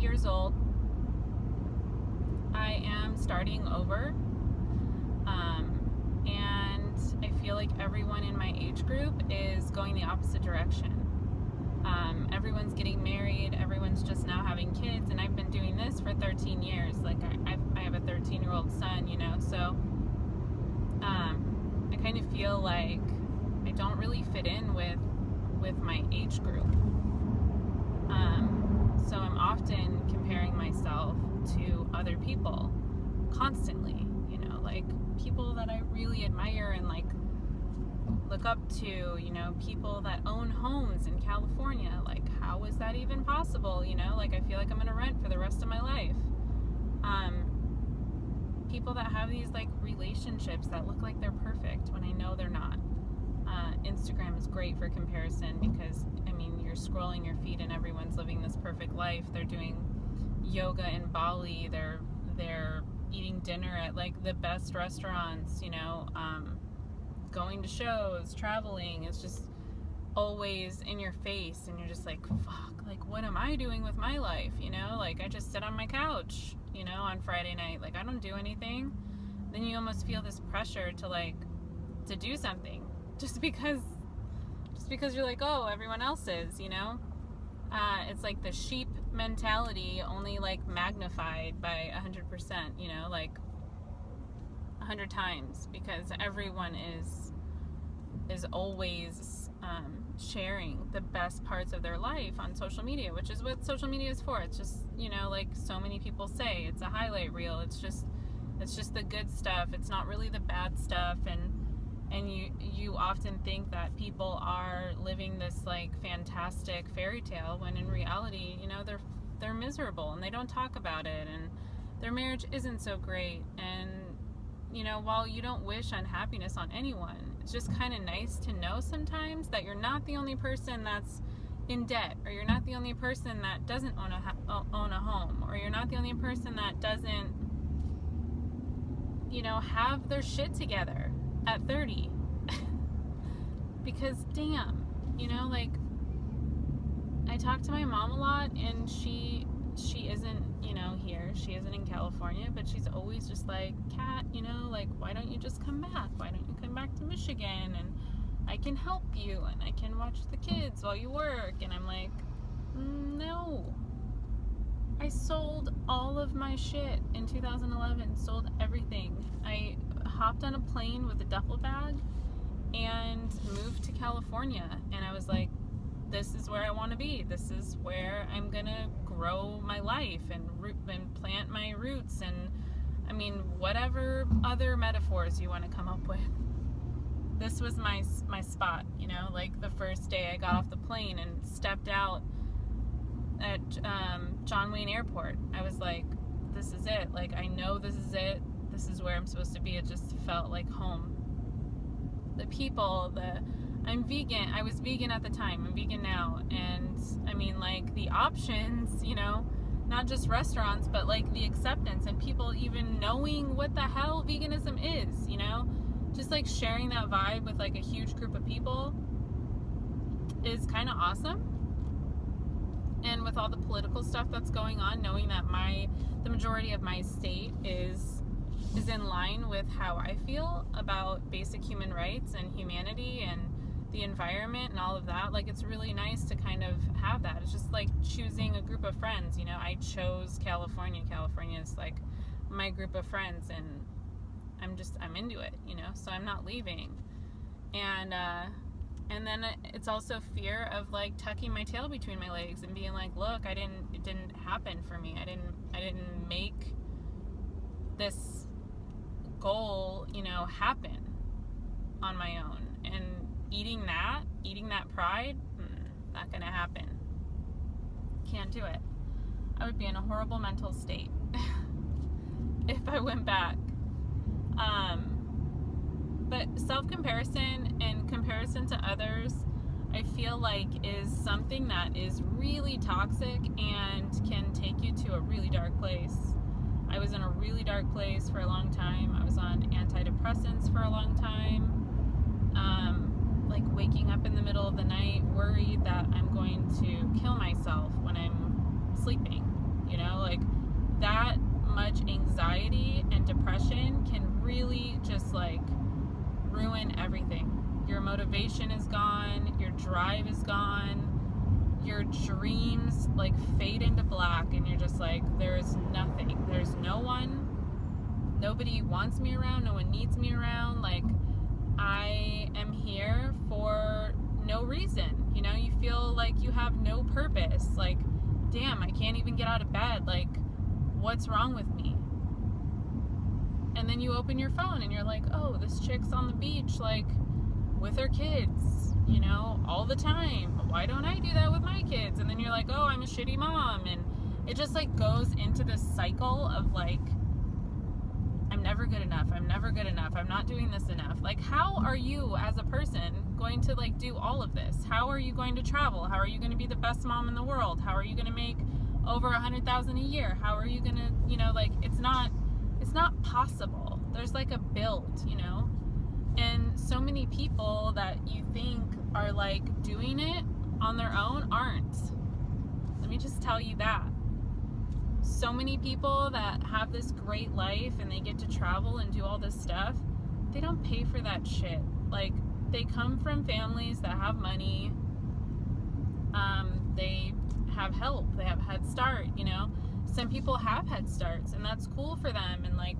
years old. I am starting over. And I feel like everyone in my age group is going the opposite direction. Everyone's getting married, everyone's just now having kids, and I've been doing this for 13 years. Like, I have a 13-year-old son, you know, so I kind of feel like I don't really fit in with my age group. So I'm often comparing myself to other people constantly, you know, like people that I really admire and like look up to, you know, people that own homes in California. Like, how is that even possible? You know, like, I feel like I'm gonna rent for the rest of my life. People that have these like relationships that look like they're perfect when I know they're not. Instagram is great for comparison because, I mean, you're scrolling your feed and everyone's living this perfect life. They're doing yoga in Bali. They're eating dinner at like the best restaurants, you know, going to shows, traveling. It's just always in your face, and you're just like, fuck, like, what am I doing with my life? You know, like, I just sit on my couch, you know, on Friday night, like, I don't do anything. Then you almost feel this pressure to do something just because you're like, oh, everyone else is, you know. It's like the sheep mentality, only like magnified by 100%, you know, like 100 times, because everyone is always sharing the best parts of their life on social media, which is what social media is for. It's just, you know, like so many people say, it's a highlight reel. It's just the good stuff. It's not really the bad stuff. And you often think that people are living this like fantastic fairy tale when in reality, you know, they're miserable and they don't talk about it, and their marriage isn't so great. And, you know, while you don't wish unhappiness on anyone, it's just kind of nice to know sometimes that you're not the only person that's in debt, or you're not the only person that doesn't own a home, or you're not the only person that doesn't, you know, have their shit together at 30. Because damn, you know, like, I talk to my mom a lot, and she isn't, you know, here. She isn't in California, but she's always just like, Kat, you know, like, why don't you just come back? Why don't you come back to Michigan, and I can help you, and I can watch the kids while you work. And I'm like, no. I sold all of my shit in 2011, sold everything. I hopped on a plane with a duffel bag and moved to California, and I was like, this is where I want to be. This is where I'm gonna grow my life and plant my roots, and I mean, whatever other metaphors you want to come up with. This was my spot, you know. Like, the first day I got off the plane and stepped out at John Wayne Airport, I was like, this is it. Like, I know this is it. This is where I'm supposed to be. It just felt like home. The people, I'm vegan. I was vegan at the time. I'm vegan now. And I mean, like, the options, you know, not just restaurants, but like the acceptance and people even knowing what the hell veganism is, you know, just like sharing that vibe with like a huge group of people is kind of awesome. And with all the political stuff that's going on, knowing that the majority of my state is in line with how I feel about basic human rights and humanity and the environment and all of that, like, it's really nice to kind of have that. It's just like choosing a group of friends, you know. I chose California. California is like my group of friends, and I'm into it, you know, so I'm not leaving. And then it's also fear of like tucking my tail between my legs and being like, look, it didn't happen for me. I didn't make this goal, you know, happen on my own. And eating that pride, not gonna happen. Can't do it. I would be in a horrible mental state if I went back. But self-comparison and comparison to others, I feel like, is something that is really toxic and can take you to a really dark place. I was in a really dark place for a long time. I was on antidepressants for a long time. Like waking up in the middle of the night worried that I'm going to kill myself when I'm sleeping. you know, like that much anxiety and depression can really just like ruin everything. Your motivation is gone, your drive is gone, your dreams like fade into black, and you're just like, there's nothing, there's no one, nobody wants me around, no one needs me around, like I am here for no reason, you know, you feel like you have no purpose, like damn, I can't even get out of bed, like what's wrong with me? And then you open your phone and you're like, oh, this chick's on the beach like with her kids, you know, all the time. Why don't I do that with my kids? And then you're like, oh, I'm a shitty mom. And it just like goes into this cycle of like, I'm never good enough. I'm never good enough. I'm not doing this enough. Like, how are you as a person going to like do all of this? How are you going to travel? How are you going to be the best mom in the world? How are you going to make over $100,000 a year? How are you going to, you know, like it's not possible. There's like a build, you know? And so many people that you think are like doing it on their own aren't. Let me just tell you that. So many people that have this great life and they get to travel and do all this stuff, they don't pay for that shit. Like, they come from families that have money. They have help. They have Head Start, you know? Some people have Head Starts, and that's cool for them, and like,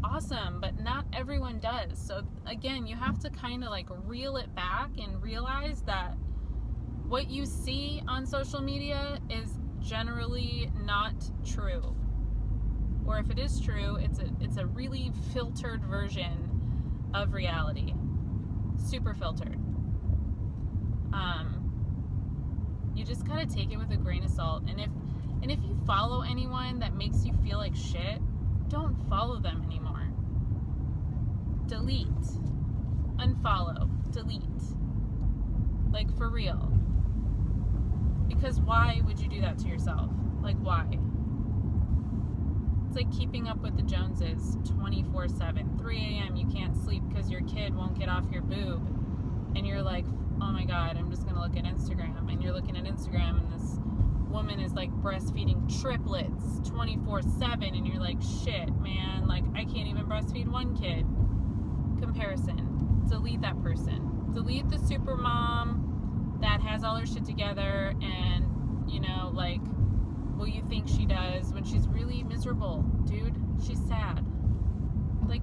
awesome, but not everyone does. So again, you have to kind of like reel it back and realize that what you see on social media is generally not true, or if it is true, it's a really filtered version of reality, super filtered. You just gotta take it with a grain of salt, and if you follow anyone that makes you feel like shit, don't follow them anymore. Delete, unfollow, delete, like for real. Because why would you do that to yourself? Like, why? It's like keeping up with the Joneses 24/7. 3 a.m. you can't sleep because your kid won't get off your boob. And you're like, oh my God, I'm just going to look at Instagram. And you're looking at Instagram and this woman is like breastfeeding triplets 24/7. And you're like, shit, man, like I can't even breastfeed one kid. Comparison. Delete that person. Delete the super mom that has all her shit together and, you know, like, well, you think she does when she's really miserable. Dude, she's sad. Like,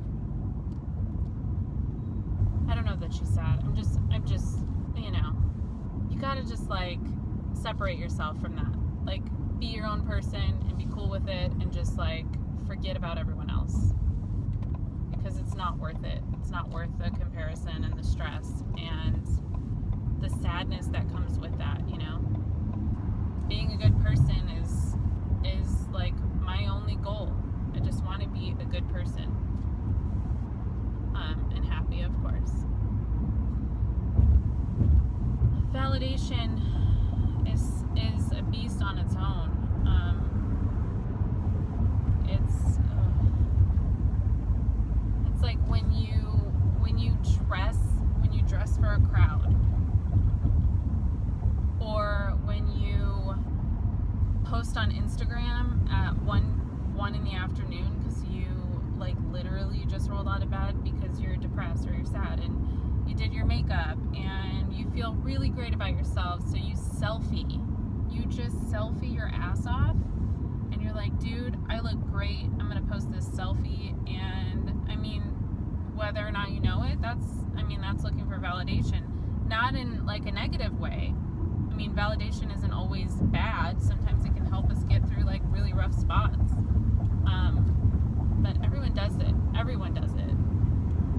I don't know that she's sad. I'm just, you know, you gotta just like separate yourself from that. Like, be your own person and be cool with it and just like forget about everyone else. Because it's not worth it. It's not worth the comparison and the stress and the sadness that comes with that, you know? Being a good person is like my only goal. I just want to be a good person. And happy, of course. Validation is a beast on its own. It's like when you dress for a crowd, or when you post on Instagram at 1 in the afternoon because you like literally just rolled out of bed because you're depressed or you're sad, and you did your makeup and you feel really great about yourself, so you just selfie your ass off, and you're like, dude, I look great, I'm gonna post this selfie. And I mean, whether or not you know it, that's looking for validation, not in like a negative way. I mean, validation isn't always bad. Sometimes it can help us get through like really rough spots. But everyone does it. Everyone does it.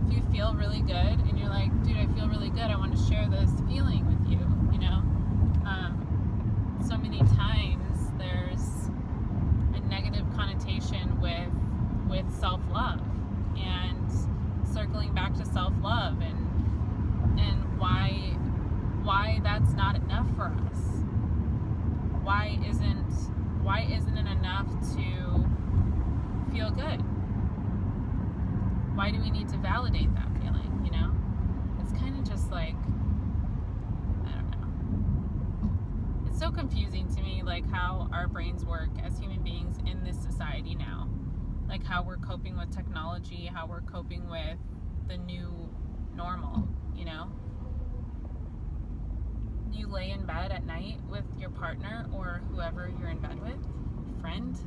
If you feel really good and you're like, dude, I feel really good, I want to share this feeling with you, you know? So many times there's a negative connotation with self-love, and circling back to self-love and why that's not enough for us. Why isn't it enough to feel good? Why do we need to validate that feeling, you know? It's kind of just like, I don't know. It's so confusing to me, like how our brains work as human beings in this society now. Like how we're coping with technology, how we're coping with the new normal, you know? You lay in bed at night with your partner or whoever you're in bed with, friend,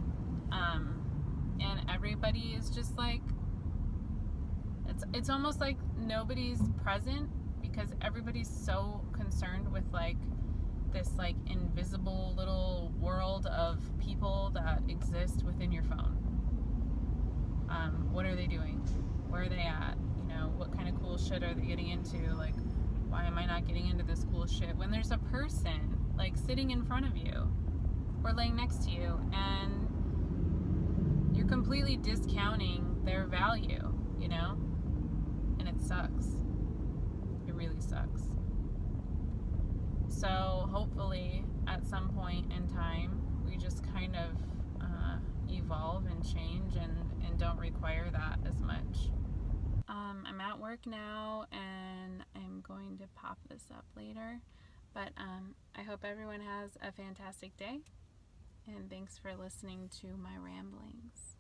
and everybody is just like, it's almost like nobody's present because everybody's so concerned with like this like invisible little world of people that exist within your phone. What are they doing? Where are they at? You know, what kind of cool shit are they getting into? Like, why am I not getting into this cool shit when there's a person like sitting in front of you or laying next to you and you're completely discounting their value, you know? And it sucks. It really sucks. So hopefully at some point in time we just kind of evolve and change and don't require that as much. I'm at work now and I'm going to pop this up later, but I hope everyone has a fantastic day, and thanks for listening to my ramblings.